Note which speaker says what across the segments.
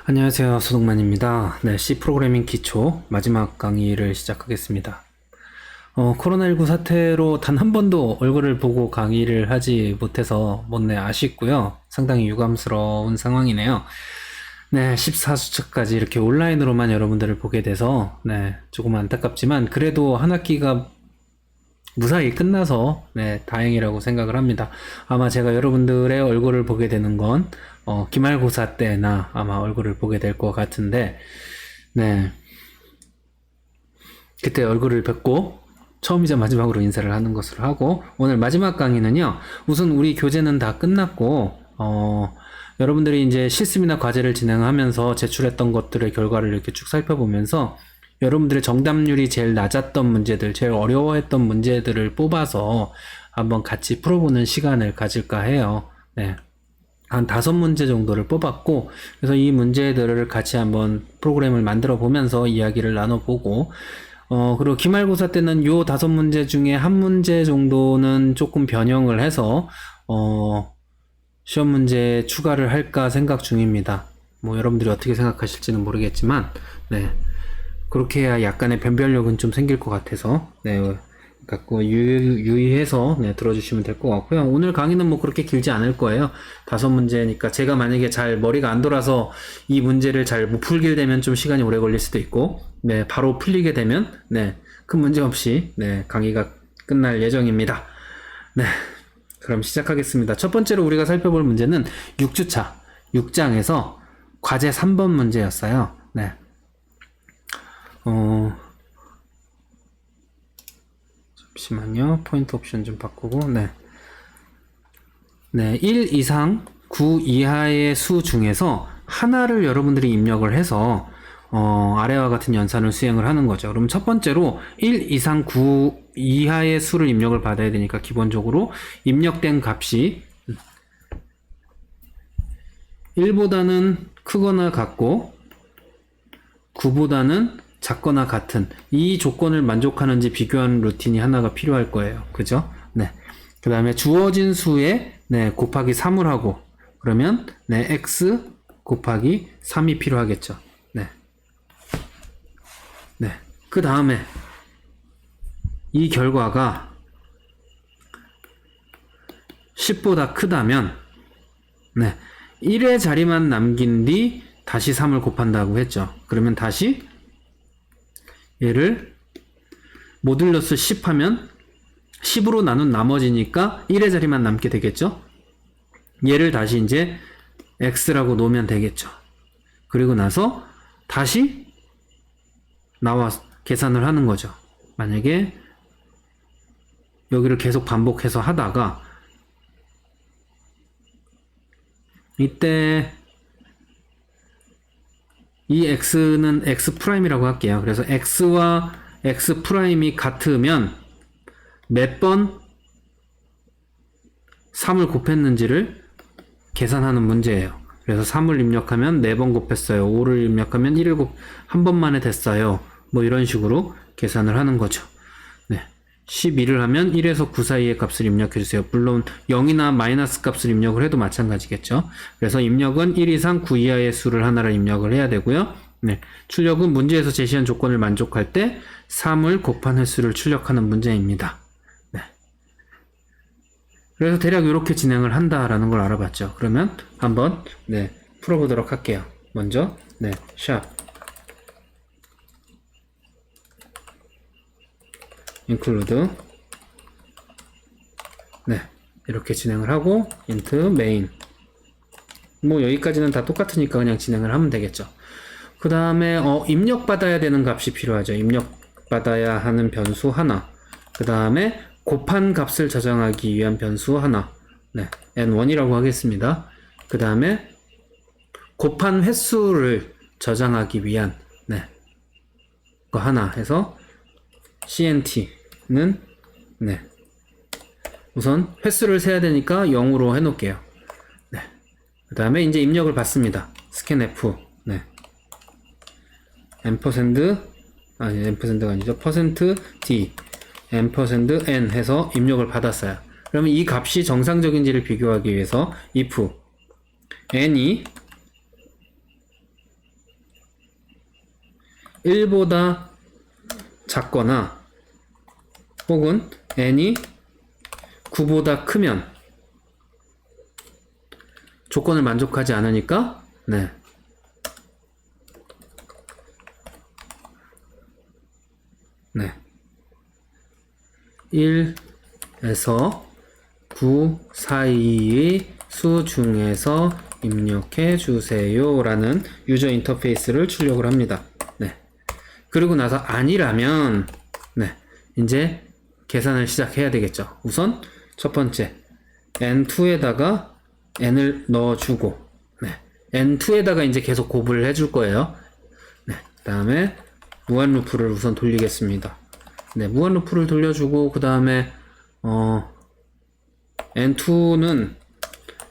Speaker 1: 안녕하세요. 소동만입니다. 네, C 프로그래밍 기초 마지막 강의를 시작하겠습니다. 코로나19 사태로 단 한 번도 얼굴을 보고 강의를 하지 못해서 못내 아쉽고요. 상당히 유감스러운 상황이네요. 네, 14주차까지 이렇게 온라인으로만 여러분들을 보게 돼서 네, 조금 안타깝지만 그래도 한 학기가 무사히 끝나서 네, 다행이라고 생각을 합니다. 아마 제가 여러분들의 얼굴을 보게 되는 건 기말고사 때나 아마 얼굴을 보게 될 것 같은데 네, 그때 얼굴을 뵙고 처음이자 마지막으로 인사를 하는 것으로 하고, 오늘 마지막 강의는요, 우선 우리 교재는 다 끝났고 여러분들이 이제 실습이나 과제를 진행하면서 제출했던 것들의 결과를 이렇게 쭉 살펴보면서 여러분들의 정답률이 제일 낮았던 문제들, 제일 어려워했던 문제들을 뽑아서 한번 같이 풀어보는 시간을 가질까 해요. 네. 한 5문제 정도를 뽑았고, 그래서 이 문제들을 같이 한번 프로그램을 만들어 보면서 이야기를 나눠보고, 그리고 기말고사 때는 요 5문제 중에 한 문제 정도는 조금 변형을 해서, 시험 문제 추가를 할까 생각 중입니다. 뭐 여러분들이 어떻게 생각하실지는 모르겠지만, 네. 그렇게 해야 약간의 변별력은 좀 생길 것 같아서, 네. 갖고 유의해서 네, 들어주시면 될 것 같고요. 오늘 강의는 뭐 그렇게 길지 않을 거예요. 5문제니까 제가 만약에 잘 머리가 안 돌아서 이 문제를 잘 못 풀게 되면 좀 시간이 오래 걸릴 수도 있고, 네, 바로 풀리게 되면 네, 큰 문제 없이 네, 강의가 끝날 예정입니다. 네, 그럼 시작하겠습니다. 첫 번째로 우리가 살펴볼 문제는 6주차 6장에서 과제 3번 문제였어요. 네. 잠시만요. 포인트 옵션 좀 바꾸고, 네. 네, 1 이상 9 이하의 수 중에서 하나를 여러분들이 입력을 해서, 아래와 같은 연산을 수행을 하는 거죠. 그럼 첫 번째로 1 이상 9 이하의 수를 입력을 받아야 되니까 기본적으로 입력된 값이 1보다는 크거나 같고 9보다는 작거나 같은 이 조건을 만족하는지 비교하는 루틴이 하나가 필요할 거예요. 그죠? 네. 그 다음에 주어진 수에 네, 곱하기 3을 하고 그러면 네, x 곱하기 3이 필요하겠죠. 네. 네. 그 다음에 이 결과가 10보다 크다면 네. 1의 자리만 남긴 뒤 다시 3을 곱한다고 했죠. 그러면 다시 얘를 모듈러스 10 하면 10으로 나눈 나머지니까 1의 자리만 남게 되겠죠. 얘를 다시 이제 x라고 놓으면 되겠죠. 그리고 나서 다시 나와 계산을 하는 거죠. 만약에 여기를 계속 반복해서 하다가 이때 이 x는 x'이라고 할게요. 그래서 x와 x'이 같으면 몇 번 3을 곱했는지를 계산하는 문제예요. 그래서 3을 입력하면 4번 곱했어요. 5를 입력하면 1을 한 번만에 됐어요. 뭐 이런 식으로 계산을 하는 거죠. 네. 12를 하면 1에서 9 사이의 값을 입력해주세요. 물론 0이나 마이너스 값을 입력을 해도 마찬가지겠죠. 그래서 입력은 1 이상 9 이하의 수를 하나를 입력을 해야 되고요. 네. 출력은 문제에서 제시한 조건을 만족할 때 3을 곱한 횟수를 출력하는 문제입니다. 네. 그래서 대략 이렇게 진행을 한다라는 걸 알아봤죠. 그러면 한번 네, 풀어보도록 할게요. 먼저 네, 샵 include 네, 이렇게 진행을 하고 int main 뭐 여기까지는 다 똑같으니까 그냥 진행을 하면 되겠죠. 그 다음에 입력받아야 되는 값이 필요하죠. 입력받아야 하는 변수 하나, 그 다음에 곱한 값을 저장하기 위한 변수 하나, 네, n1이라고 하겠습니다. 그 다음에 곱한 횟수를 저장하기 위한 네, 거 하나 해서 cnt는 네, 우선 횟수를 세야 되니까 0으로 해놓을게요. 네. 그 다음에 이제 입력을 받습니다. scanf 네. ampersand가 아니죠. %d %n 해서 입력을 받았어요. 그러면 이 값이 정상적인지를 비교하기 위해서 if n이 1보다 작거나 혹은 n이 9보다 크면 조건을 만족하지 않으니까 네. 네. 1에서 9 사이의 수 중에서 입력해 주세요 라는 유저 인터페이스를 출력을 합니다. 네. 그리고 나서 아니라면 네. 이제 계산을 시작해야 되겠죠. 우선 첫 번째 n2에다가 n을 넣어주고 네. n2에다가 이제 계속 곱을 해줄 거예요. 네. 그 다음에 무한 루프를 우선 돌리겠습니다. 네, 무한 루프를 돌려주고 그 다음에 n2는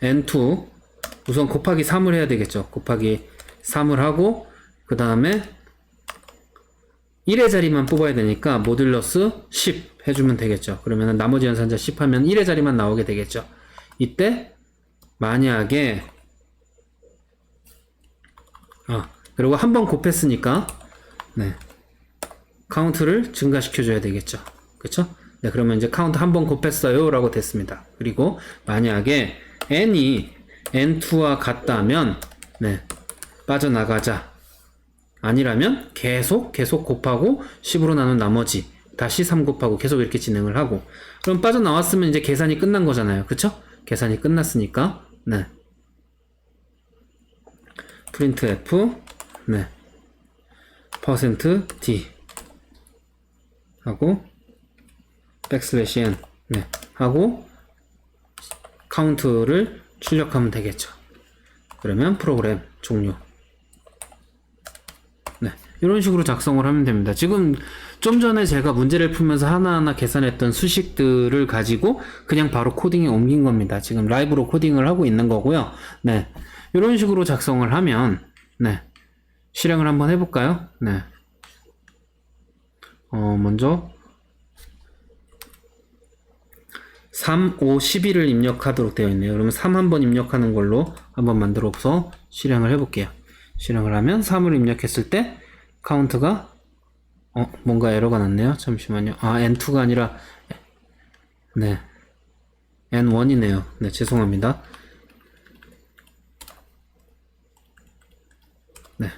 Speaker 1: n2 우선 곱하기 3을 해야 되겠죠. 곱하기 3을 하고 그 다음에 1의 자리만 뽑아야 되니까 모듈러스 10 해주면 되겠죠. 그러면 나머지 연산자 10 하면 1의 자리만 나오게 되겠죠. 이때 만약에 그리고 한 번 곱했으니까 네, 카운트를 증가시켜 줘야 되겠죠. 그쵸? 네, 그러면 이제 카운트 한 번 곱했어요 라고 됐습니다. 그리고 만약에 n이 n2와 같다면 네, 빠져나가자. 아니라면 계속 곱하고 10으로 나눈 나머지 다시 3 곱하고 계속 이렇게 진행을 하고 그럼 빠져나왔으면 이제 계산이 끝난 거잖아요. 그쵸? 계산이 끝났으니까 네. printf 네. %d 하고 \n 네. 하고 카운트를 출력하면 되겠죠. 그러면 프로그램 종료. 네. 이런 식으로 작성을 하면 됩니다. 지금 좀 전에 제가 문제를 풀면서 하나하나 계산했던 수식들을 가지고 그냥 바로 코딩에 옮긴 겁니다. 지금 라이브로 코딩을 하고 있는 거고요. 네. 이런 식으로 작성을 하면 네. 실행을 한번 해볼까요? 네. 먼저 3, 5, 12를 입력하도록 되어 있네요. 그러면 3 한번 입력하는 걸로 한번 만들어서 실행을 해볼게요. 실행을 하면 3을 입력했을 때 카운트가 뭔가 에러가 났네요. 잠시만요. n2가 아니라 네 n1이네요. 네, 죄송합니다. 네,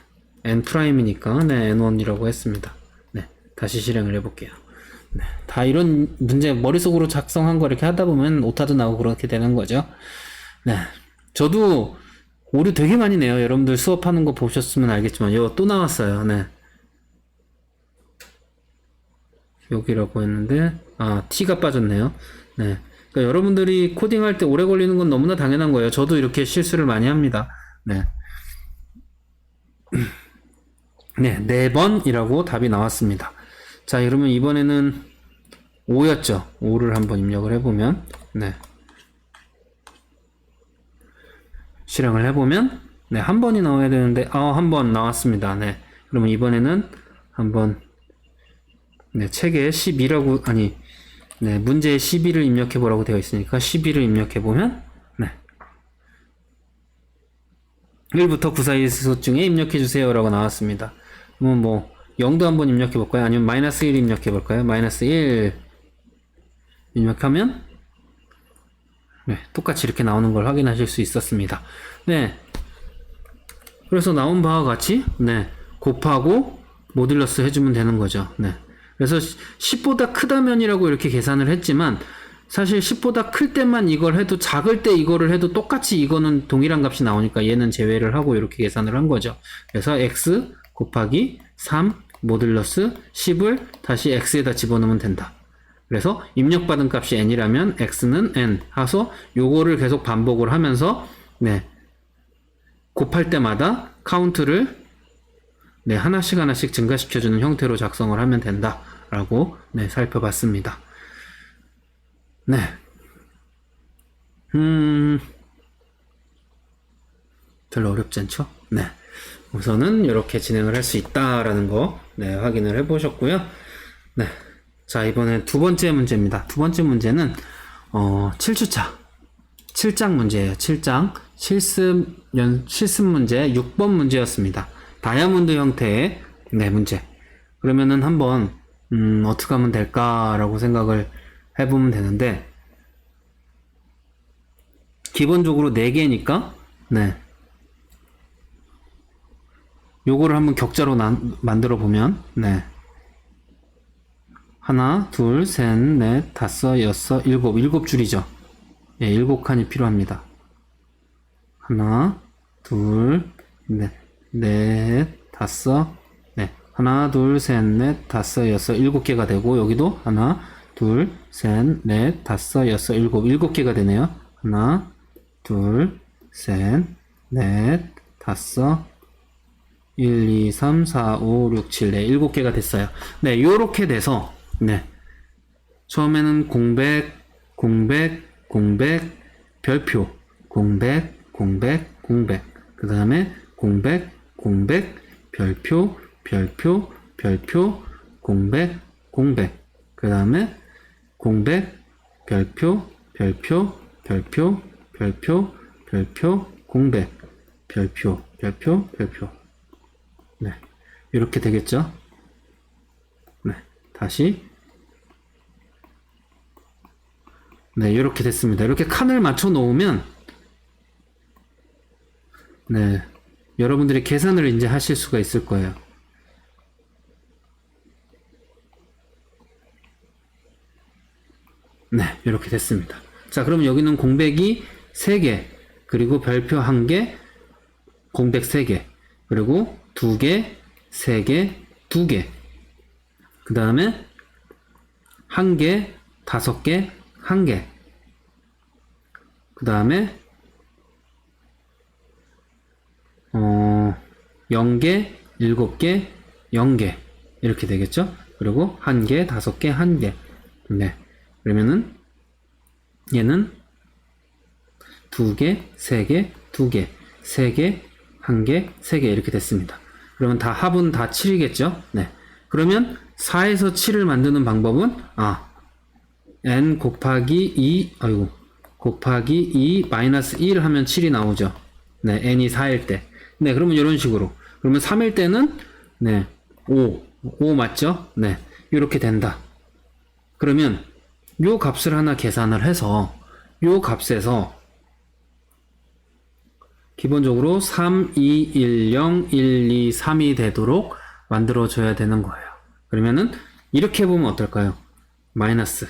Speaker 1: n''이니까 네, n1이라고 했습니다. 네, 다시 실행을 해볼게요. 네, 다 이런 문제 머릿속으로 작성한 거 이렇게 하다 보면 오타도 나오고 그렇게 되는 거죠. 네, 저도 오류 되게 많이 내요. 여러분들 수업하는 거 보셨으면 알겠지만 이거 또 나왔어요. 네, 여기라고 했는데 t가 빠졌네요. 네, 그러니까 여러분들이 코딩할 때 오래 걸리는 건 너무나 당연한 거예요. 저도 이렇게 실수를 많이 합니다. 네. 네, 4번이라고 답이 나왔습니다. 자, 그러면 이번에는 5였죠. 5를 한번 입력을 해보면, 네. 실행을 해보면, 네, 한 번이 나와야 되는데, 한 번 나왔습니다. 네. 그러면 이번에는 한번, 네, 책에 12라고, 네, 문제에 12를 입력해보라고 되어 있으니까 12를 입력해보면, 네. 1부터 9 사이의 수 중에 입력해주세요 라고 나왔습니다. 그러면 뭐 0도 한번 입력해볼까요? 아니면 -1 입력해볼까요? -1 입력하면 네, 똑같이 이렇게 나오는 걸 확인하실 수 있었습니다. 네, 그래서 나온 바와 같이 네, 곱하고 모듈러스 해주면 되는 거죠. 네, 그래서 10보다 크다면이라고 이렇게 계산을 했지만 사실 10보다 클 때만 이걸 해도 작을 때 이거를 해도 똑같이 이거는 동일한 값이 나오니까 얘는 제외를 하고 이렇게 계산을 한 거죠. 그래서 x 곱하기 3 모듈러스 10을 다시 x에다 집어넣으면 된다. 그래서 입력받은 값이 n이라면 x는 n 하서 요거를 계속 반복을 하면서 네, 곱할 때마다 카운트를 네, 하나씩 증가시켜주는 형태로 작성을 하면 된다 라고 네, 살펴봤습니다. 네. 별로 어렵지 않죠? 네. 우선은 이렇게 진행을 할 수 있다라는 거, 네, 확인을 해 보셨고요. 네. 자, 이번엔 두 번째 문제입니다. 두 번째 문제는, 7주차. 7장 문제예요. 7장. 실습 문제 6번 문제였습니다. 다이아몬드 형태의, 네, 문제. 그러면은 한번 어떻게 하면 될까라고 생각을 해보면 되는데, 기본적으로 4개니까 네, 요거를 한번 격자로 만들어 보면 네, 하나, 둘, 셋, 넷, 다섯, 여섯, 일곱 줄이죠. 예, 7칸이 필요합니다. 하나, 둘, 넷, 다섯, 네. 하나, 둘, 셋, 넷, 다섯, 여섯, 7개가 되고, 여기도 하나, 둘, 셋, 넷, 다섯, 여섯, 7개가 되네요. 하나, 둘, 셋, 넷, 다섯, 1, 2, 3, 4, 5, 6, 7, 네, 7개가 됐어요. 네, 요렇게 돼서, 네. 처음에는 공백, 별표, 공백. 그 다음에 공백, 별표, 공백. 그 다음에 공백, 별표, 공백, 별표. 네. 이렇게 되겠죠? 네. 다시. 네, 이렇게 됐습니다. 이렇게 칸을 맞춰 놓으면, 네, 여러분들이 계산을 이제 하실 수가 있을 거예요. 네, 이렇게 됐습니다. 자, 그럼 여기는 공백이 3개, 그리고 별표 1개, 공백 3개, 그리고 2개, 3개, 2개. 그 다음에 1개, 5개, 1개. 그 다음에 0개, 7개, 0개. 이렇게 되겠죠? 그리고 1개, 5개, 1개. 네. 그러면은 얘는 2개, 3개, 2개, 3개, 1개, 3개 이렇게 됐습니다. 그러면 다 합은 다 7이겠죠? 네. 그러면 4에서 7을 만드는 방법은 n 곱하기 2 곱하기 2 마이너스 1 하면 7이 나오죠. 네, n이 4일 때. 네, 그러면 이런 식으로. 그러면 3일 때는 네, 5 맞죠? 네. 이렇게 된다. 그러면 요 값을 하나 계산을 해서 요 값에서 기본적으로 3, 2, 1, 0, 1, 2, 3이 되도록 만들어줘야 되는 거예요. 그러면은 이렇게 해보면 어떨까요? 마이너스.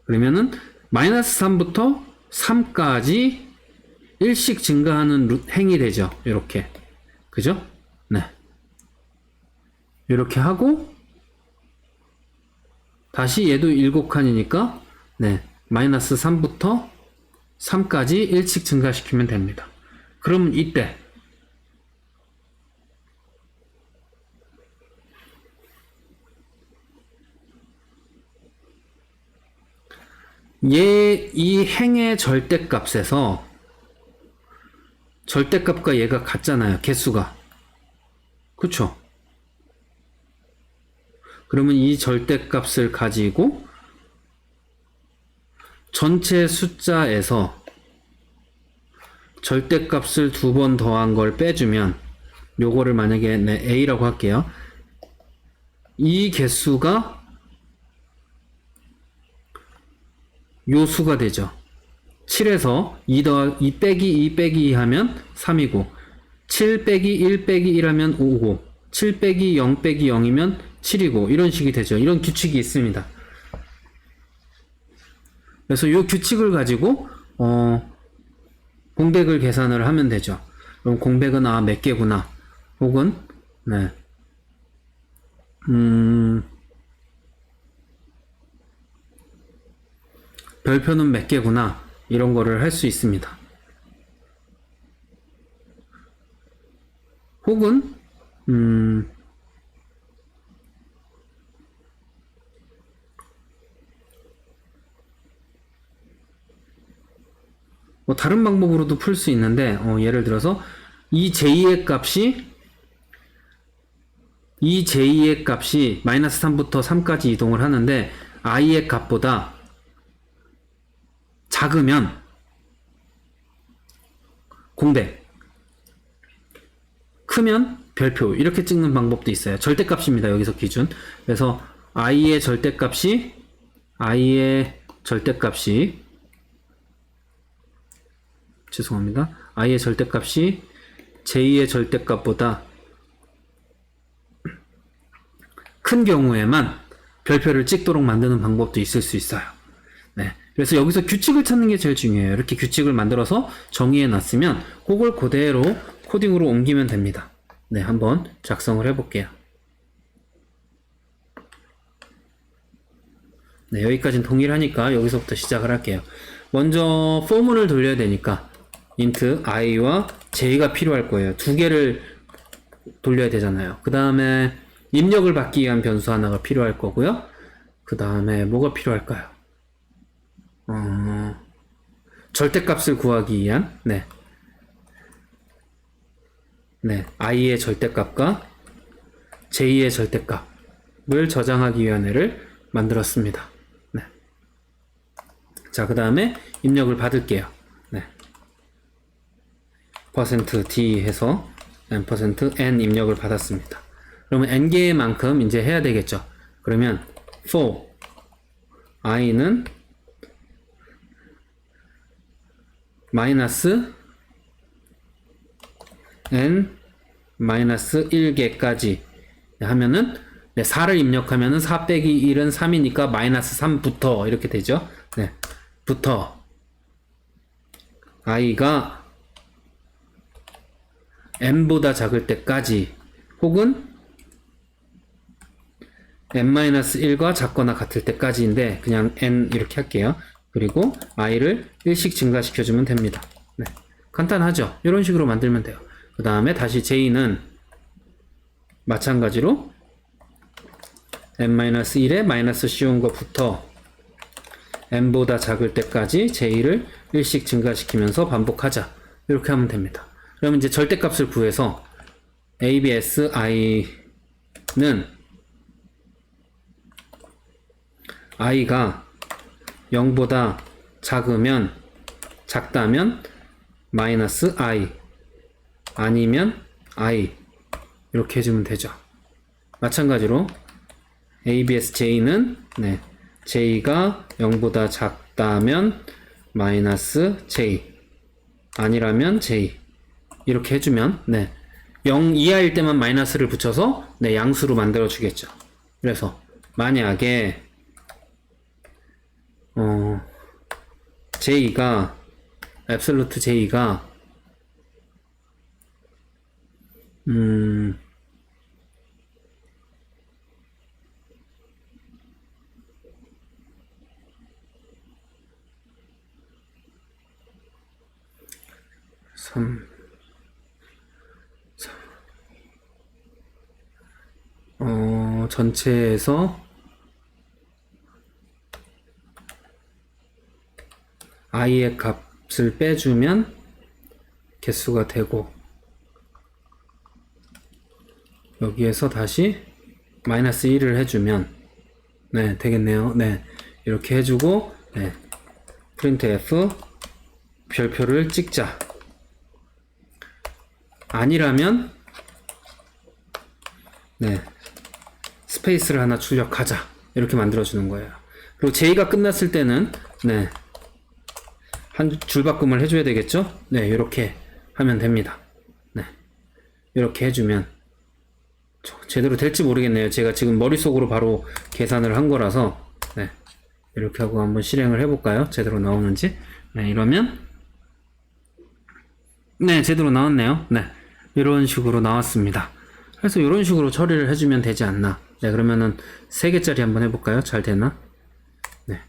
Speaker 1: 그러면은 마이너스 3부터 3까지 1씩 증가하는 행이 되죠. 이렇게. 그죠? 네. 이렇게 하고 다시 얘도 7칸이니까 네. 마이너스 3부터 3까지 1씩 증가시키면 됩니다. 그럼 이때 이 행의 절대값에서 절대값과 얘가 같잖아요. 개수가. 그쵸? 그러면 이 절대값을 가지고 전체 숫자에서 절대값을 2번 더한 걸 빼주면 요거를 만약에 A라고 할게요. 이 개수가 요 수가 되죠. 7에서 2 빼기 2 빼기 2 하면 3이고 7 빼기 1 빼기 1 하면 5고 7 빼기 0 빼기 0이면 7이고 이런 식이 되죠. 이런 규칙이 있습니다. 그래서 이 규칙을 가지고 공백을 계산을 하면 되죠. 그럼 공백은 몇 개구나 혹은 네. 별표는 몇 개구나 이런 거를 할 수 있습니다. 혹은 뭐 다른 방법으로도 풀 수 있는데 예를 들어서 이 j2의 값이 마이너스 3부터 3까지 이동을 하는데 i의 값보다 작으면 공백, 크면 별표 이렇게 찍는 방법도 있어요. 절대값입니다. 여기서 기준. 그래서 i의 절대값이 죄송합니다. i의 절대값이 j의 절대값보다 큰 경우에만 별표를 찍도록 만드는 방법도 있을 수 있어요. 네. 그래서 여기서 규칙을 찾는 게 제일 중요해요. 이렇게 규칙을 만들어서 정의해 놨으면 그걸 그대로 코딩으로 옮기면 됩니다. 네, 한번 작성을 해 볼게요. 네, 여기까지는 동일하니까 여기서부터 시작을 할게요. 먼저 포문을 돌려야 되니까 int i와 j가 필요할 거예요. 두 개를 돌려야 되잖아요. 그 다음에 입력을 받기 위한 변수 하나가 필요할 거고요. 그 다음에 뭐가 필요할까요? 절대값을 구하기 위한 i의 절대값과 j의 절대값을 저장하기 위한 애를 만들었습니다. 네. 자, 그 다음에 입력을 받을게요. 네. %d 해서 %n 입력을 받았습니다. 그러면 n개만큼 이제 해야 되겠죠. 그러면 for i는 마이너스 n 마이너스 1개까지 하면은 4를 입력하면은 4 빼기 1은 3이니까 마이너스 3부터 이렇게 되죠. 네. 부터 i가 n보다 작을 때까지 혹은 n-1과 작거나 같을 때까지인데 그냥 n 이렇게 할게요. 그리고 i를 1씩 증가시켜주면 됩니다. 네. 간단하죠? 이런 식으로 만들면 돼요. 그 다음에 다시 j는 마찬가지로 n-1에 마이너스 씌운 것부터 n보다 작을 때까지 j를 1씩 증가시키면서 반복하자. 이렇게 하면 됩니다. 그러면 이제 절대값을 구해서 abs i는 i가 0보다 작다면 마이너스 i 아니면 i 이렇게 해주면 되죠. 마찬가지로 absj는 j가 0보다 작다면 마이너스 j 아니라면 j 이렇게 해주면 0 이하일 때만 마이너스를 붙여서 양수로 만들어 주겠죠. 그래서 만약에 j가 absolute j가 3 전체에서 i의 값을 빼주면 개수가 되고 여기에서 다시 마이너스 1을 해주면 되겠네요. 이렇게 해주고 printf 별표를 찍자. 아니라면 스페이스를 하나 출력하자. 이렇게 만들어주는 거예요. 그리고 j가 끝났을 때는 한 줄바꿈을 해줘야 되겠죠? 이렇게 하면 됩니다. 이렇게 해주면 제대로 될지 모르겠네요. 제가 지금 머릿속으로 바로 계산을 한 거라서 이렇게 하고 한번 실행을 해볼까요? 제대로 나오는지. 이러면 제대로 나왔네요. 이런 식으로 나왔습니다. 그래서 이런 식으로 처리를 해주면 되지 않나. 그러면은 3개짜리 한번 해볼까요? 잘 되나?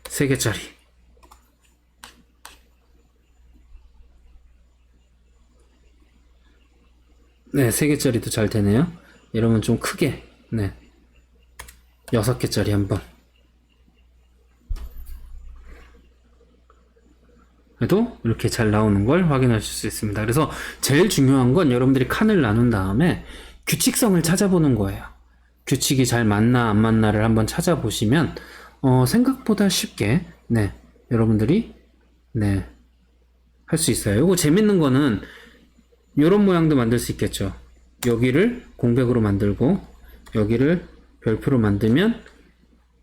Speaker 1: 3개짜리. 3개짜리도 잘 되네요. 이러면 좀 크게 6개짜리 한번 해도 이렇게 잘 나오는 걸 확인하실 수 있습니다. 그래서 제일 중요한 건 여러분들이 칸을 나눈 다음에 규칙성을 찾아보는 거예요. 규칙이 잘 맞나 안 맞나를 한번 찾아보시면 생각보다 쉽게 여러분들이 할 수 있어요. 이거 재밌는 거는 이런 모양도 만들 수 있겠죠. 여기를 공백으로 만들고 여기를 별표로 만들면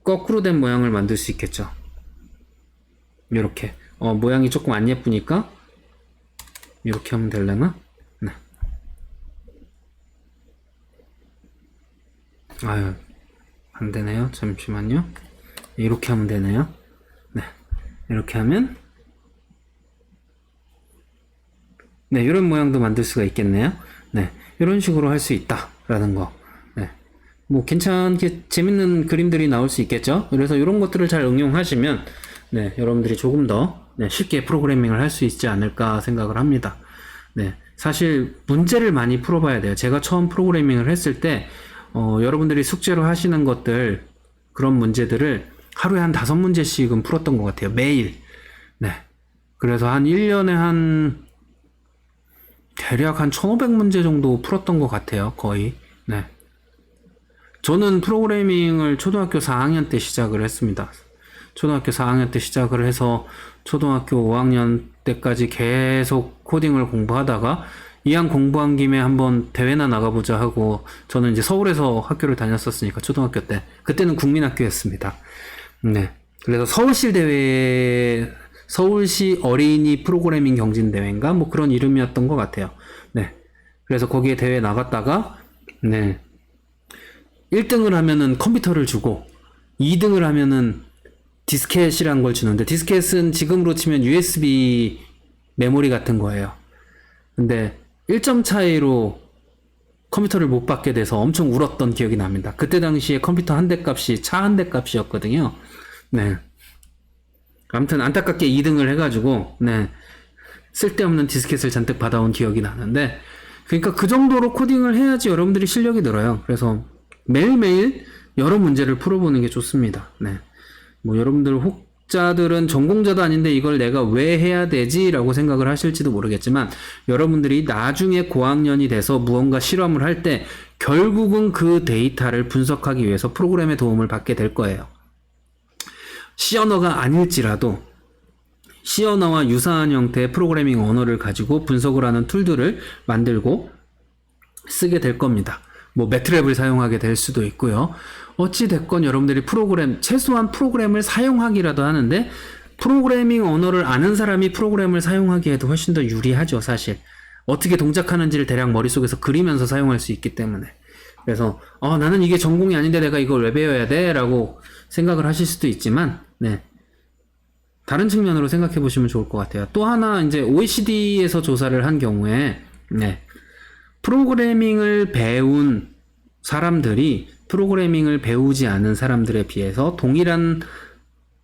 Speaker 1: 거꾸로 된 모양을 만들 수 있겠죠. 이렇게 모양이 조금 안 예쁘니까 이렇게 하면 되려나? 네. 아유, 안 되네요. 잠시만요. 이렇게 하면 되네요. 네. 이렇게 하면 네, 이런 모양도 만들 수가 있겠네요. 네. 이런 식으로 할 수 있다라는 거. 네. 뭐 괜찮게 재밌는 그림들이 나올 수 있겠죠. 그래서 이런 것들을 잘 응용하시면 네, 여러분들이 조금 더 네, 쉽게 프로그래밍을 할 수 있지 않을까 생각을 합니다. 네, 사실 문제를 많이 풀어봐야 돼요. 제가 처음 프로그래밍을 했을 때 여러분들이 숙제로 하시는 것들 그런 문제들을 하루에 한 5문제씩은 풀었던 것 같아요. 매일. 네. 그래서 한 1년에 한 대략 한 1500문제 정도 풀었던 것 같아요. 거의. 네. 저는 프로그래밍을 초등학교 4학년 때 시작을 했습니다. 초등학교 4학년 때 시작을 해서 초등학교 5학년 때까지 계속 코딩을 공부하다가 이왕 공부한 김에 한번 대회나 나가보자 하고 저는 이제 서울에서 학교를 다녔었으니까 초등학교 때 그때는 국민학교였습니다. 네. 그래서 서울시 어린이 프로그래밍 경진대회인가 뭐 그런 이름이었던 것 같아요. 네. 그래서 거기에 대회 나갔다가 네. 1등을 하면은 컴퓨터를 주고 2등을 하면은 디스켓이란 걸 주는데 디스켓은 지금으로 치면 USB 메모리 같은 거예요. 근데 1점 차이로 컴퓨터를 못 받게 돼서 엄청 울었던 기억이 납니다. 그때 당시에 컴퓨터 한 대 값이 차 한 대 값이었거든요. 네. 아무튼 안타깝게 2등을 해가지고 네. 쓸데없는 디스켓을 잔뜩 받아온 기억이 나는데 그러니까 그 정도로 코딩을 해야지 여러분들이 실력이 늘어요. 그래서 매일매일 여러 문제를 풀어보는 게 좋습니다. 네. 뭐 여러분들 혹자들은 전공자도 아닌데 이걸 내가 왜 해야 되지? 라고 생각을 하실지도 모르겠지만 여러분들이 나중에 고학년이 돼서 무언가 실험을 할 때 결국은 그 데이터를 분석하기 위해서 프로그램의 도움을 받게 될 거예요. C 언어가 아닐지라도 C 언어와 유사한 형태의 프로그래밍 언어를 가지고 분석을 하는 툴들을 만들고 쓰게 될 겁니다. 뭐 매트랩을 사용하게 될 수도 있고요. 어찌 됐건 여러분들이 최소한 프로그램을 사용하기라도 하는데 프로그래밍 언어를 아는 사람이 프로그램을 사용하기에도 훨씬 더 유리하죠, 사실. 어떻게 동작하는지를 대략 머릿속에서 그리면서 사용할 수 있기 때문에. 그래서 나는 이게 전공이 아닌데 내가 이걸 왜 배워야 돼? 라고 생각을 하실 수도 있지만 네. 다른 측면으로 생각해 보시면 좋을 것 같아요. 또 하나 이제 OECD에서 조사를 한 경우에 네. 프로그래밍을 배운 사람들이 프로그래밍을 배우지 않은 사람들에 비해서 동일한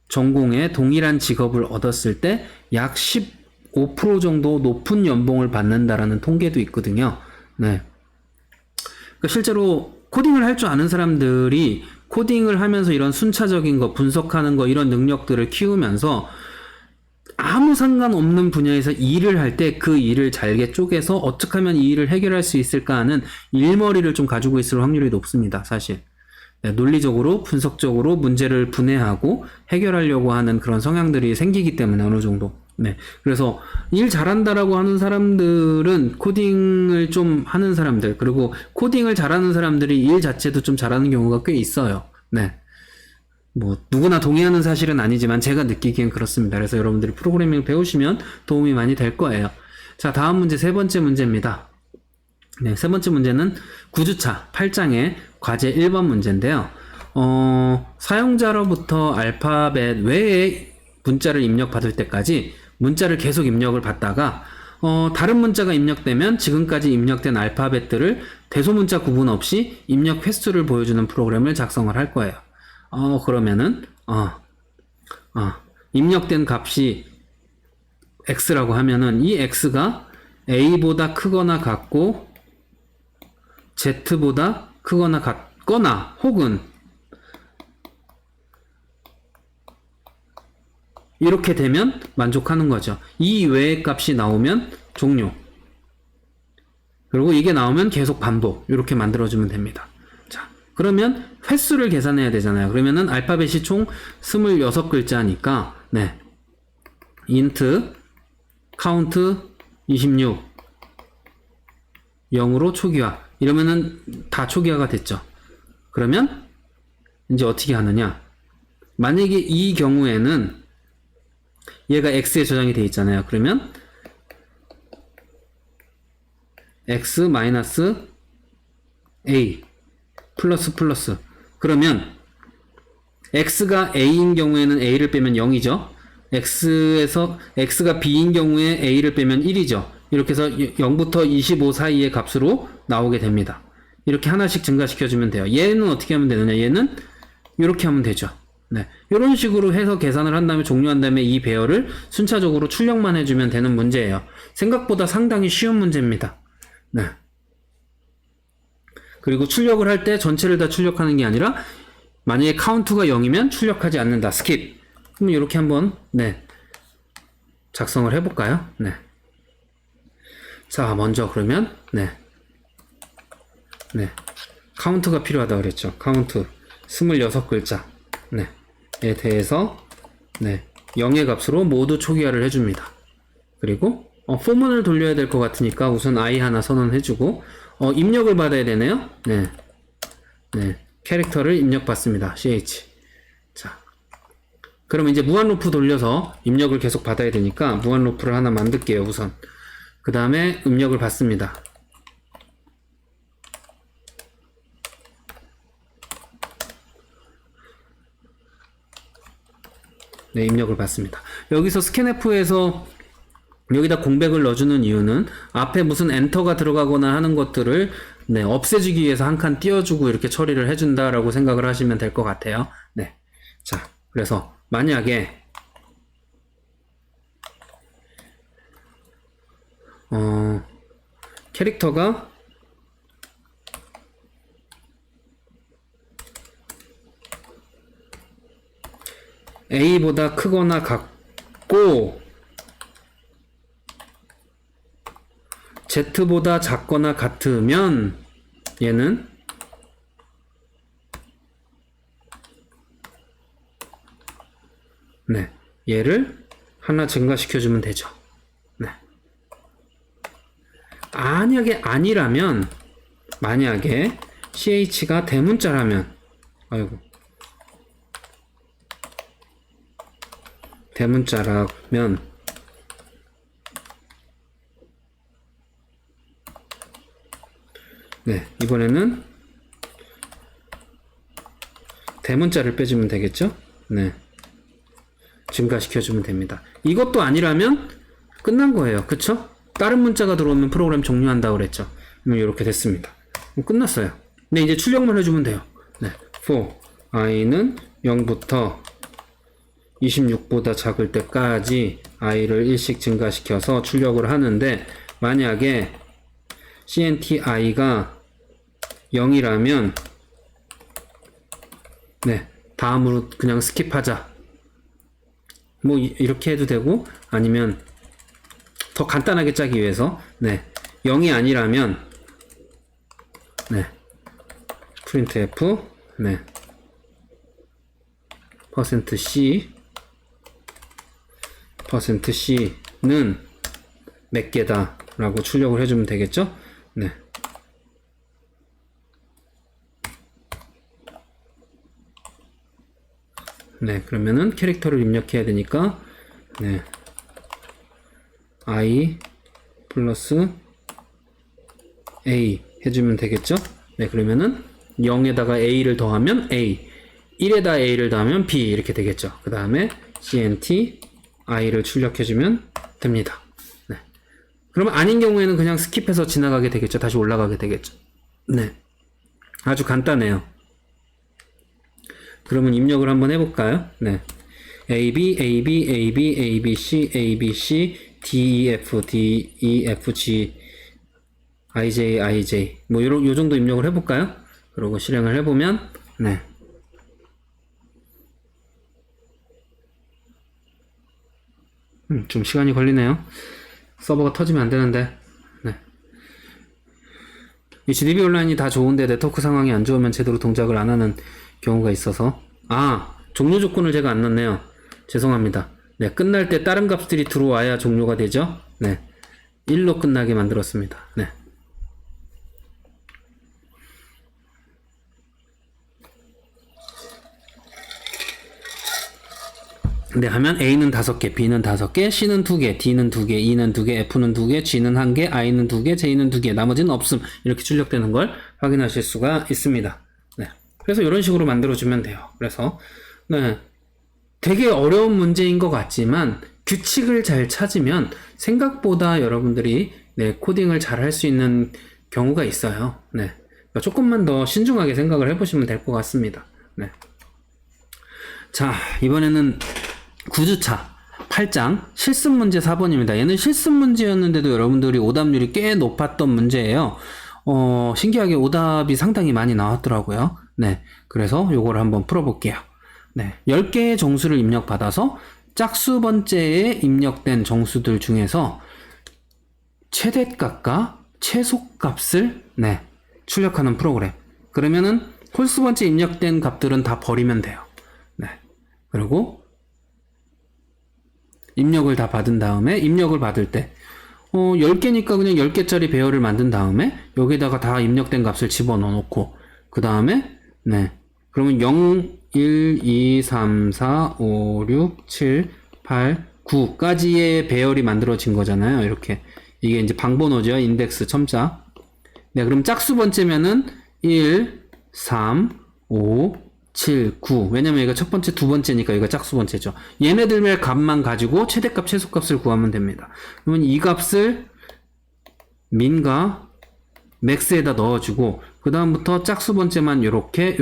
Speaker 1: 전공에 동일한 직업을 얻었을 때 약 15% 정도 높은 연봉을 받는다라는 통계도 있거든요. 네. 그러니까 실제로 코딩을 할 줄 아는 사람들이 코딩을 하면서 이런 순차적인 거, 분석하는 거, 이런 능력들을 키우면서 아무 상관없는 분야에서 일을 할 때 그 일을 잘게 쪼개서 어떻게 하면 이 일을 해결할 수 있을까 하는 일머리를 좀 가지고 있을 확률이 높습니다, 사실. 네, 논리적으로, 분석적으로 문제를 분해하고 해결하려고 하는 그런 성향들이 생기기 때문에 어느 정도. 네. 그래서 일 잘한다라고 하는 사람들은 코딩을 좀 하는 사람들, 그리고 코딩을 잘하는 사람들이 일 자체도 좀 잘하는 경우가 꽤 있어요. 네. 뭐 누구나 동의하는 사실은 아니지만 제가 느끼기엔 그렇습니다. 그래서 여러분들이 프로그래밍을 배우시면 도움이 많이 될 거예요. 자, 다음 문제 세 번째 문제입니다. 네, 세 번째 문제는 9주차 8장의 과제 1번 문제인데요. 사용자로부터 알파벳 외에 문자를 입력받을 때까지 문자를 계속 입력을 받다가 다른 문자가 입력되면 지금까지 입력된 알파벳들을 대소문자 구분 없이 입력 횟수를 보여주는 프로그램을 작성을 할 거예요. 그러면은 입력된 값이 x라고 하면은 이 x가 a보다 크거나 같고 z보다 크거나 같거나 혹은 이렇게 되면 만족하는 거죠. 이 외의 값이 나오면 종료. 그리고 이게 나오면 계속 반복. 이렇게 만들어주면 됩니다. 자, 그러면 횟수를 계산해야 되잖아요. 그러면은 알파벳이 총 26글자니까 네. int count 26 0으로 초기화. 이러면은 다 초기화가 됐죠. 그러면 이제 어떻게 하느냐? 만약에 이 경우에는 얘가 x에 저장이 되어 있잖아요. 그러면 x 마이너스 a 플러스 플러스, 그러면 x가 a인 경우에는 a를 빼면 0이죠. x가 b인 경우에 a를 빼면 1이죠. 이렇게 해서 0부터 25 사이의 값으로 나오게 됩니다. 이렇게 하나씩 증가시켜주면 돼요. 얘는 어떻게 하면 되느냐? 얘는 이렇게 하면 되죠. 네, 이런 식으로 해서 계산을 한 다음에 종료한 다음에 이 배열을 순차적으로 출력만 해주면 되는 문제예요. 생각보다 상당히 쉬운 문제입니다. 네. 그리고 출력을 할 때 전체를 다 출력하는 게 아니라 만약에 카운트가 0이면 출력하지 않는다. 스킵. 그럼 이렇게 한번 작성을 해볼까요? 네. 자, 먼저 그러면 카운트가 필요하다 그랬죠. 카운트 26글자. 에 대해서 0의 값으로 모두 초기화를 해줍니다. 그리고 포문을 돌려야 될 것 같으니까 우선 i 하나 선언해주고 입력을 받아야 되네요. 캐릭터를 입력받습니다. ch. 자, 그럼 이제 무한 루프 돌려서 입력을 계속 받아야 되니까 무한 루프를 하나 만들게요. 우선 그 다음에 입력을 받습니다. 네, 입력을 받습니다. 여기서 scanf에서 여기다 공백을 넣어주는 이유는 앞에 무슨 엔터가 들어가거나 하는 것들을 없애주기 위해서 한 칸 띄워주고 이렇게 처리를 해준다라고 생각을 하시면 될 것 같아요. 네. 자, 그래서 만약에 캐릭터가 A보다 크거나 같고 Z보다 작거나 같으면 얘는 얘를 하나 증가시켜주면 되죠. 만약에 ch가 대문자라면 대문자라면 이번에는 대문자를 빼주면 되겠죠? 증가시켜주면 됩니다. 이것도 아니라면 끝난 거예요. 그쵸? 다른 문자가 들어오면 프로그램 종료한다고 그랬죠? 이렇게 됐습니다. 끝났어요. 이제 출력만 해주면 돼요. for i는 0부터 26보다 작을 때까지 i를 1씩 증가시켜서 출력을 하는데, 만약에 cnti가 0이라면 다음으로 그냥 스킵하자. 뭐 이렇게 해도 되고, 아니면 더 간단하게 짜기 위해서 0이 아니라면 printf %c는 몇 개다 라고 출력을 해주면 되겠죠? 그러면은 캐릭터를 입력해야 되니까 i 플러스 a 해주면 되겠죠? 그러면은 0에다가 a를 더하면 a, 1에다 a를 더하면 b 이렇게 되겠죠. 그 다음에 cnt i를 출력해주면 됩니다. 그러면 아닌 경우에는 그냥 스킵해서 지나가게 되겠죠. 다시 올라가게 되겠죠. 아주 간단해요. 그러면 입력을 한번 해볼까요? AB, AB, AB, ABC, ABC, DEF, DEFG, IJ, IJ. 뭐, 요 정도 입력을 해볼까요? 그리고 실행을 해보면, 좀 시간이 걸리네요. 서버가 터지면 안 되는데. 이 GDB 온라인이 다 좋은데 네트워크 상황이 안 좋으면 제대로 동작을 안 하는 경우가 있어서. 종료 조건을 제가 안 넣었네요. 죄송합니다. 끝날 때 다른 값들이 들어와야 종료가 되죠. 1로 끝나게 만들었습니다. 근데 하면 A는 5개, B는 5개, C는 2개, D는 2개, E는 2개, F는 2개, G는 1개, I는 2개, J는 2개, 나머지는 없음. 이렇게 출력되는 걸 확인하실 수가 있습니다. 네. 그래서 이런 식으로 만들어주면 돼요. 그래서, 네. 되게 어려운 문제인 것 같지만, 규칙을 잘 찾으면 생각보다 여러분들이, 네, 코딩을 잘 할 수 있는 경우가 있어요. 네. 그러니까 조금만 더 신중하게 생각을 해보시면 될 것 같습니다. 네. 자, 이번에는 9주차 8장 실습 문제 4번입니다. 얘는 실습 문제였는데도 여러분들이 오답률이 꽤 높았던 문제예요. 신기하게 오답이 상당히 많이 나왔더라고요. 네. 그래서 요거를 한번 풀어볼게요. 네. 10개의 정수를 입력받아서 짝수 번째에 입력된 정수들 중에서 최대값과 최소값을, 네, 출력하는 프로그램. 그러면은 홀수 번째 입력된 값들은 다 버리면 돼요. 네. 그리고 입력을 다 받은 다음에 입력을 받을 때 10개니까 그냥 10개짜리 배열을 만든 다음에 여기다가 다 입력된 값을 집어넣어 놓고 그 다음에 네. 그러면 0, 1, 2, 3, 4, 5, 6, 7, 8, 9까지의 배열이 만들어진 거잖아요. 이렇게. 이게 이제 방번호죠. 인덱스 첨자. 네, 그럼 짝수 번째면은 1, 3, 5, 7, 9. 왜냐면 이거 첫 번째, 두 번째니까 이거 짝수 번째죠. 얘네들의 값만 가지고 최대값, 최소값을 구하면 됩니다. 그러면 이 값을 민과 맥스에다 넣어주고 그 다음부터 짝수 번째만 요렇게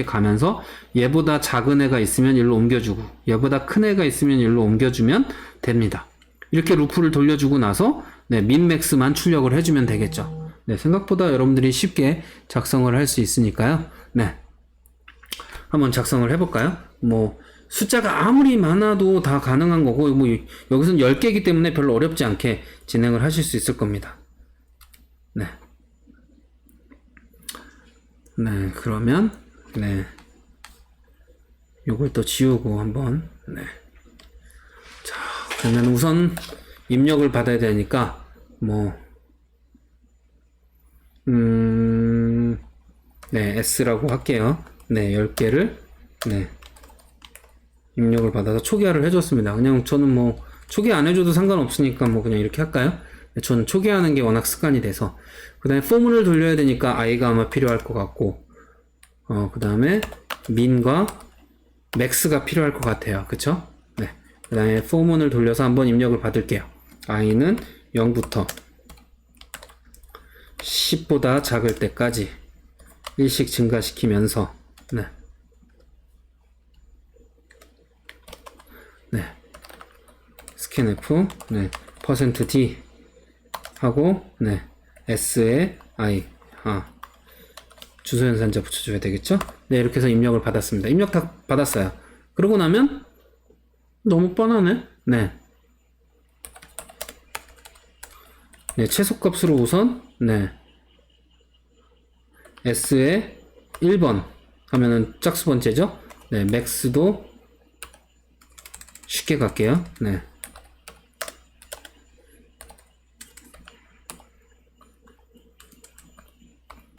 Speaker 1: 가면서 얘보다 작은 애가 있으면 일로 옮겨주고 얘보다 큰 애가 있으면 일로 옮겨주면 됩니다. 이렇게 루프를 돌려주고 나서 네, 민 맥스만 출력을 해주면 되겠죠. 네, 생각보다 여러분들이 쉽게 작성을 할 수 있으니까요. 네, 한번 작성을 해볼까요? 뭐 숫자가 아무리 많아도 다 가능한 거고 뭐 여기서는 10개이기 때문에 별로 어렵지 않게 진행을 하실 수 있을 겁니다. 네. 네, 그러면 네, 요걸 또 지우고 한번 네. 자, 그러면 우선 입력을 받아야 되니까 뭐 네, S라고 할게요. 네, 10개를 네, 입력을 받아서 초기화를 해줬습니다. 그냥 저는 뭐 초기 안 해줘도 상관없으니까 뭐 그냥 이렇게 할까요? 네, 저는 초기화하는 게 워낙 습관이 돼서 그 다음에 포문을 돌려야 되니까 I가 아마 필요할 것 같고 그 다음에 민과 맥스가 필요할 것 같아요. 그쵸? 네. 그 다음에 포문을 돌려서 한번 입력을 받을게요. I는 0부터 10보다 작을 때까지 1씩 증가시키면서 네. 네. scanf 네. %d 하고 네. s에 I 주소 연산자 붙여줘야 되겠죠? 네, 이렇게 해서 입력을 받았습니다. 입력 다 받았어요. 그러고 나면 너무 뻔하네. 네. 네, 최소값으로 우선 네. S에 1번 하면은 짝수 번째죠? 네, 맥스도 쉽게 갈게요. 네.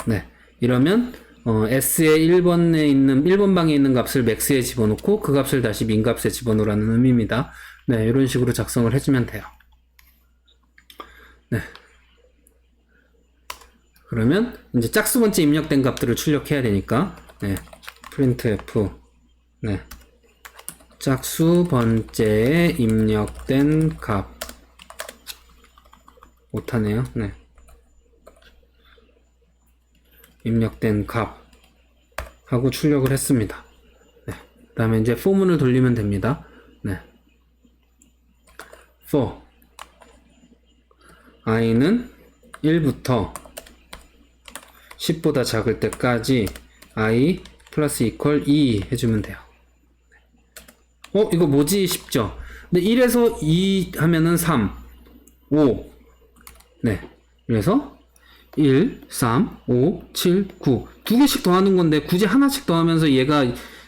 Speaker 1: 네. 이러면 S의 1번에 있는 1번 방에 있는 값을 맥스에 집어넣고 그 값을 다시 민 값에 집어넣으라는 의미입니다. 네, 이런 식으로 작성을 해주면 돼요. 네. 그러면 이제 짝수 번째 입력된 값들을 출력해야 되니까 네. printf 네. 짝수 번째에 입력된 값 못하네요. 네. 입력된 값 하고 출력을 했습니다. 네. 그 다음에 이제 for문을 돌리면 됩니다. 네. for i는 1부터 10보다 작을 때까지 i 플러스 이퀄 2 해주면 돼요. 이거 뭐지 싶죠? 근데 1에서 2 하면은 3, 5. 네. 그래서 1, 3, 5, 7, 9. 두 개씩 더하는 건데 굳이 하나씩 더하면서 얘가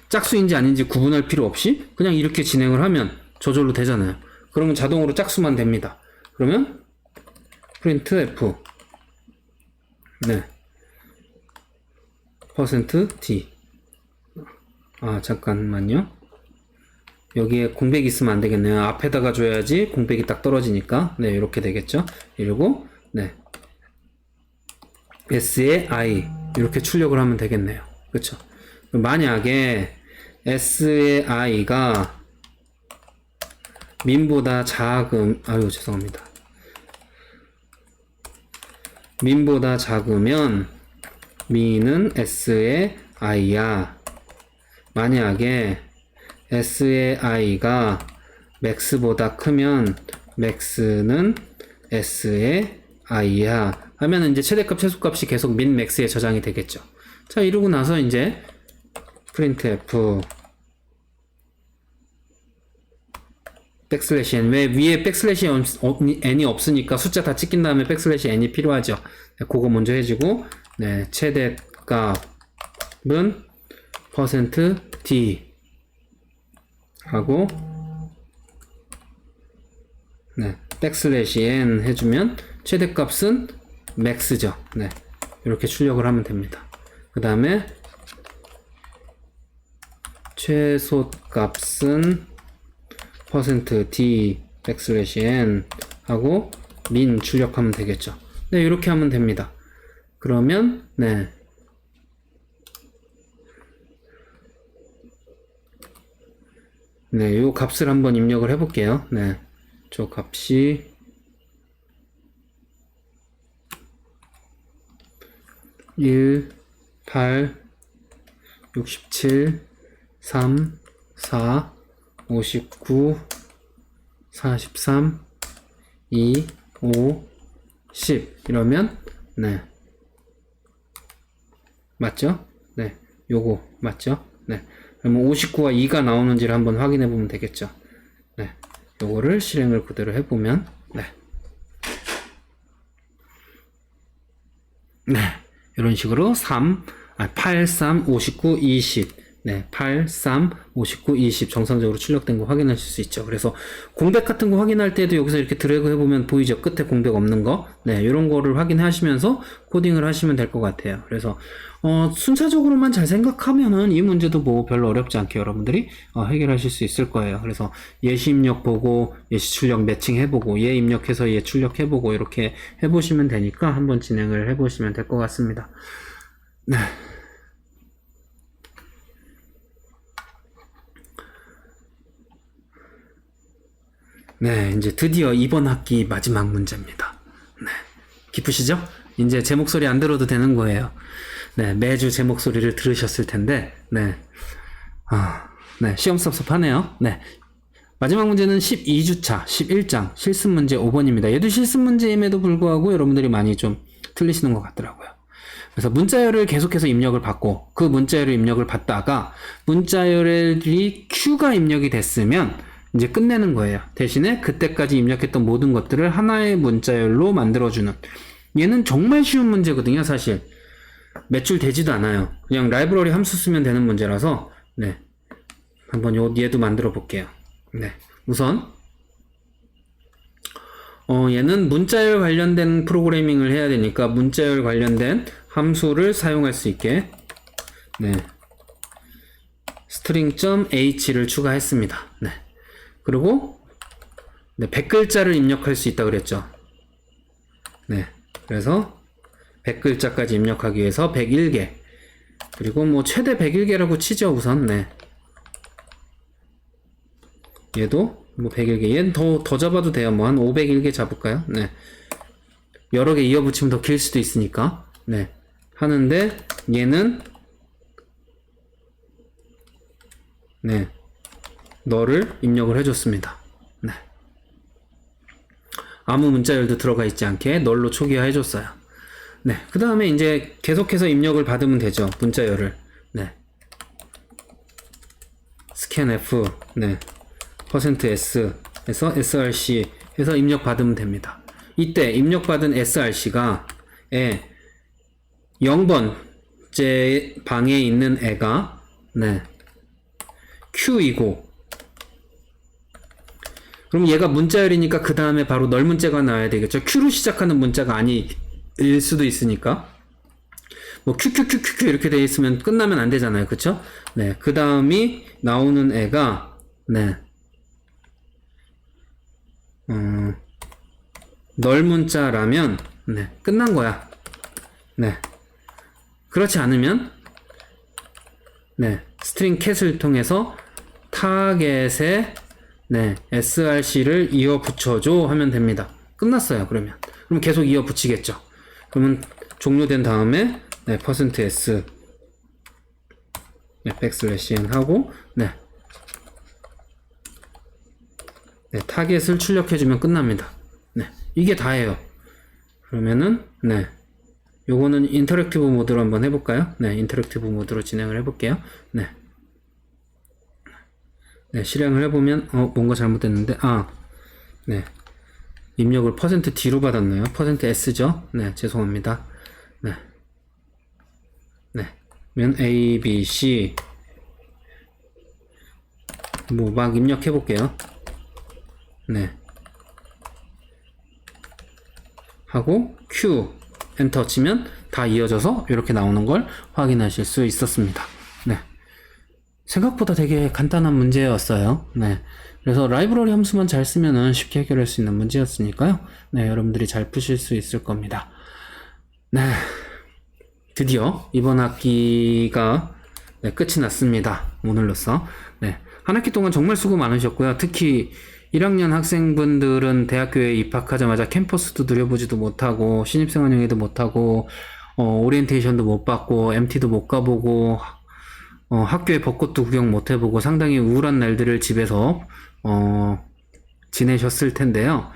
Speaker 1: 짝수인지 아닌지 구분할 필요 없이 그냥 이렇게 진행을 하면 저절로 되잖아요. 그러면 자동으로 짝수만 됩니다. 그러면 printf 네. %d 잠깐만요. 여기에 공백이 있으면 안 되겠네요. 앞에다가 줘야지 공백이 딱 떨어지니까. 네, 이렇게 되겠죠. 이러고, 네. S의 I. 이렇게 출력을 하면 되겠네요. 그쵸? 만약에 S의 I가 민보다 죄송합니다. 민보다 작으면 민은 S의 I야. 만약에 S의 I가 max보다 크면 max는 S의 I야. 하면 이제 최대값, 최소값이 계속 min, max에 저장이 되겠죠. 자, 이러고 나서 이제 printf 백슬래시 n. 왜 위에 백슬래시 n이 없으니까 숫자 다 찍힌 다음에 백슬래시 n이 필요하죠. 네, 그거 먼저 해주고, 네, 최대값은 %d 하고, 네, 백슬래시 n 해주면 최대값은 max죠. 네, 이렇게 출력을 하면 됩니다. 그 다음에 최소값은 %d 백슬래시 n 하고 min 출력하면 되겠죠. 네, 이렇게 하면 됩니다. 그러면 네, 요 값을 한번 입력을 해볼게요. 네, 저 값이 1, 8, 67, 3, 4, 59, 43, 2, 5, 10 이러면 네, 맞죠? 네, 요거 맞죠? 네, 그러면 59와 2가 나오는지를 한번 확인해 보면 되겠죠. 네, 요거를 실행을 그대로 해보면 네, 이런 식으로 8, 3, 59, 20 네, 8, 3, 59, 20 정상적으로 출력된 거 확인하실 수 있죠. 그래서 공백 같은 거 확인할 때도 여기서 이렇게 드래그 해보면 보이죠? 끝에 공백 없는 거. 네, 이런 거를 확인하시면서 코딩을 하시면 될 것 같아요. 그래서 순차적으로만 잘 생각하면은 이 문제도 뭐 별로 어렵지 않게 여러분들이 해결하실 수 있을 거예요. 그래서 예시 입력 보고 예시 출력 매칭 해보고 얘 입력해서 얘 출력해보고 이렇게 해보시면 되니까 한번 진행을 해보시면 될 것 같습니다. 네. 네, 이제 드디어 이번 학기 마지막 문제입니다. 네, 기쁘시죠? 이제 제 목소리 안 들어도 되는 거예요. 네, 매주 제 목소리를 들으셨을 텐데, 네, 네, 시험 섭섭하네요. 네, 마지막 문제는 12주차, 11장, 실습 문제 5번입니다. 얘도 실습 문제임에도 불구하고 여러분들이 많이 좀 틀리시는 것 같더라고요. 그래서 문자열을 계속해서 입력을 받고, 그 문자열을 입력을 받다가, 문자열이 Q가 입력이 됐으면, 이제 끝내는 거예요. 대신에 그때까지 입력했던 모든 것들을 하나의 문자열로 만들어주는. 얘는 정말 쉬운 문제거든요, 사실. 매출 되지도 않아요. 그냥 라이브러리 함수 쓰면 되는 문제라서, 네. 한번 얘도 만들어 볼게요. 네. 우선, 얘는 문자열 관련된 프로그래밍을 해야 되니까 문자열 관련된 함수를 사용할 수 있게, 네. string.h를 추가했습니다. 네. 그리고 네, 100글자를 입력할 수 있다 그랬죠. 네, 그래서 100글자까지 입력하기 위해서 101개 그리고 뭐 최대 101개라고 치죠. 우선 네, 얘도 뭐 101개 얘는 더 잡아도 돼요. 뭐 한 501개 잡을까요? 네, 여러 개 이어붙이면 더 길 수도 있으니까 네, 하는데 얘는 네, 너를 입력을 해줬습니다. 네. 아무 문자열도 들어가 있지 않게 널로 초기화 해줬어요. 네. 그 다음에 이제 계속해서 입력을 받으면 되죠. 문자열을. 네. scanf, 네. %s 해서 src 해서 입력 받으면 됩니다. 이때 입력받은 src가 0번째 방에 있는 애가 네. q이고 그럼 얘가 문자열이니까 그 다음에 바로 널 문자가 나와야 되겠죠. Q로 시작하는 문자가 아닐 수도 있으니까 뭐 QQQQQ 이렇게 돼 있으면 끝나면 안 되잖아요. 그쵸? 네, 그 다음이 나오는 애가 네. 널 문자라면, 네. 끝난 거야. 네. 그렇지 않으면, 네. 스트링 캣을 통해서 타겟에, 네. src를 이어 붙여줘 하면 됩니다. 끝났어요, 그러면. 그럼 계속 이어 붙이겠죠. 그러면 종료된 다음에, 네. %s, 네. \n 하고, 네. 네, 타겟을 출력해주면 끝납니다. 네, 이게 다예요. 그러면은, 네, 요거는 인터랙티브 모드로 한번 해볼까요? 네, 인터랙티브 모드로 진행을 해볼게요. 네, 네, 실행을 해보면, 뭔가 잘못됐는데, 네, 입력을 %d로 받았나요? %s죠? 네, 죄송합니다. 네, 네, 그러면 A, B, C, 뭐 막 입력해볼게요. 네. 하고 Q 엔터 치면 다 이어져서 이렇게 나오는 걸 확인하실 수 있었습니다. 네. 생각보다 되게 간단한 문제였어요. 네. 그래서 라이브러리 함수만 잘 쓰면은 쉽게 해결할 수 있는 문제였으니까요. 네, 여러분들이 잘 푸실 수 있을 겁니다. 네. 드디어 이번 학기가 네, 끝이 났습니다. 오늘로써. 네. 한 학기 동안 정말 수고 많으셨고요. 특히 1학년 학생분들은 대학교에 입학하자마자 캠퍼스도 누려보지도 못하고 신입생활영예도 못하고 오리엔테이션도 못 받고 MT도 못 가보고 학교에 벚꽃도 구경 못 해보고 상당히 우울한 날들을 집에서 지내셨을 텐데요.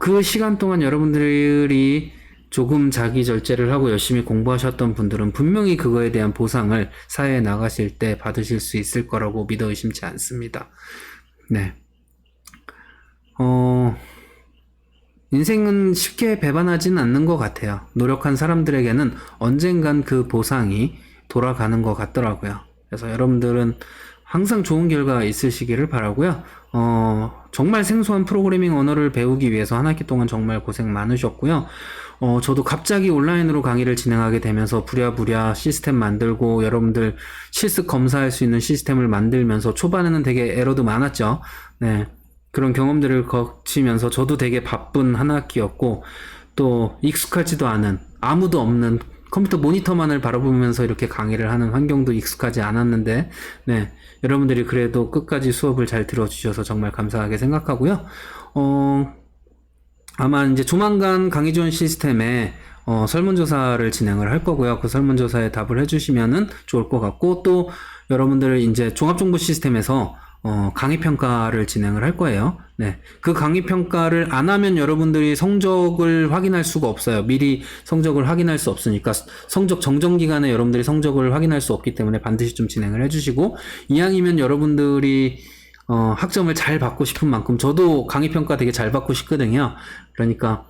Speaker 1: 그 시간 동안 여러분들이 조금 자기 절제를 하고 열심히 공부하셨던 분들은 분명히 그거에 대한 보상을 사회에 나가실 때 받으실 수 있을 거라고 믿어 의심치 않습니다. 네. 인생은 쉽게 배반하진 않는 것 같아요. 노력한 사람들에게는 언젠간 그 보상이 돌아가는 것 같더라고요. 그래서 여러분들은 항상 좋은 결과 있으시기를 바라고요. 정말 생소한 프로그래밍 언어를 배우기 위해서 한 학기 동안 정말 고생 많으셨고요. 저도 갑자기 온라인으로 강의를 진행하게 되면서 부랴부랴 시스템 만들고 여러분들 실습 검사할 수 있는 시스템을 만들면서 초반에는 되게 에러도 많았죠. 네. 그런 경험들을 거치면서 저도 되게 바쁜 한 학기였고 또 익숙하지도 않은 아무도 없는 컴퓨터 모니터만을 바라보면서 이렇게 강의를 하는 환경도 익숙하지 않았는데 네, 여러분들이 그래도 끝까지 수업을 잘 들어주셔서 정말 감사하게 생각하고요. 아마 이제 조만간 강의 지원 시스템에 설문조사를 진행을 할 거고요. 그 설문조사에 답을 해주시면은 좋을 것 같고 또 여러분들 이제 종합정보 시스템에서 강의평가를 진행을 할 거예요. 네. 그 강의평가를 안 하면 여러분들이 성적을 확인할 수가 없어요. 미리 성적을 확인할 수 없으니까 성적 정정기간에 여러분들이 성적을 확인할 수 없기 때문에 반드시 좀 진행을 해주시고 이왕이면 여러분들이 학점을 잘 받고 싶은 만큼 저도 강의평가 되게 잘 받고 싶거든요. 그러니까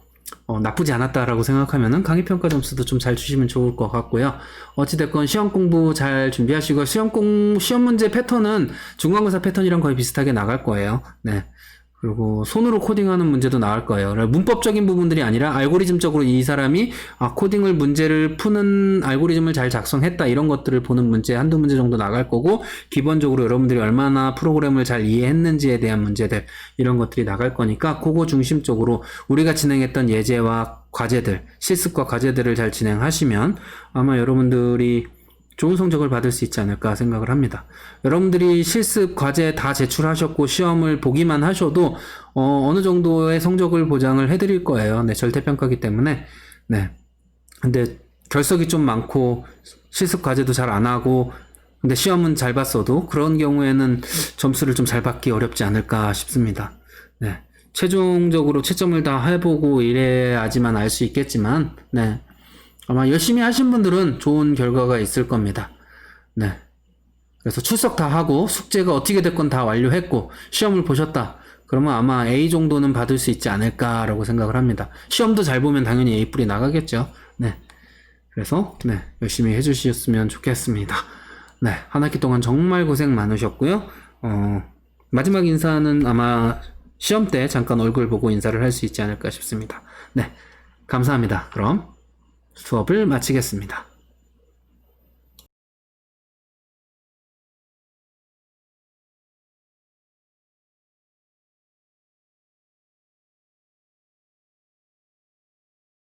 Speaker 1: 나쁘지 않았다라고 생각하면은 강의평가 점수도 좀 잘 주시면 좋을 것 같고요. 어찌됐건 시험 공부 잘 준비하시고 시험 문제 패턴은 중간고사 패턴이랑 거의 비슷하게 나갈 거예요. 네. 그리고 손으로 코딩하는 문제도 나올 거예요. 문법적인 부분들이 아니라 알고리즘적으로 이 사람이 문제를 푸는 알고리즘을 잘 작성했다 이런 것들을 보는 문제 한두 문제 정도 나갈 거고 기본적으로 여러분들이 얼마나 프로그램을 잘 이해했는지에 대한 문제들 이런 것들이 나갈 거니까 그거 중심적으로 우리가 진행했던 예제와 과제들 실습과 과제들을 잘 진행하시면 아마 여러분들이 좋은 성적을 받을 수 있지 않을까 생각을 합니다. 여러분들이 실습, 과제 다 제출하셨고 시험을 보기만 하셔도 어느 정도의 성적을 보장을 해드릴 거예요. 네, 절대평가기 때문에. 네. 근데 결석이 좀 많고 실습 과제도 잘 안 하고 근데 시험은 잘 봤어도 그런 경우에는 점수를 좀 잘 받기 어렵지 않을까 싶습니다. 네. 최종적으로 채점을 다 해보고 이래야지만 알 수 있겠지만 네. 아마 열심히 하신 분들은 좋은 결과가 있을 겁니다. 네. 그래서 출석 다 하고 숙제가 어떻게 됐건 다 완료했고 시험을 보셨다. 그러면 아마 A 정도는 받을 수 있지 않을까라고 생각을 합니다. 시험도 잘 보면 당연히 A 뿔이 나가겠죠. 네. 그래서 네, 열심히 해주셨으면 좋겠습니다. 네. 한 학기 동안 정말 고생 많으셨고요. 마지막 인사는 아마 시험 때 잠깐 얼굴 보고 인사를 할 수 있지 않을까 싶습니다. 네. 감사합니다. 그럼 수업을 마치겠습니다.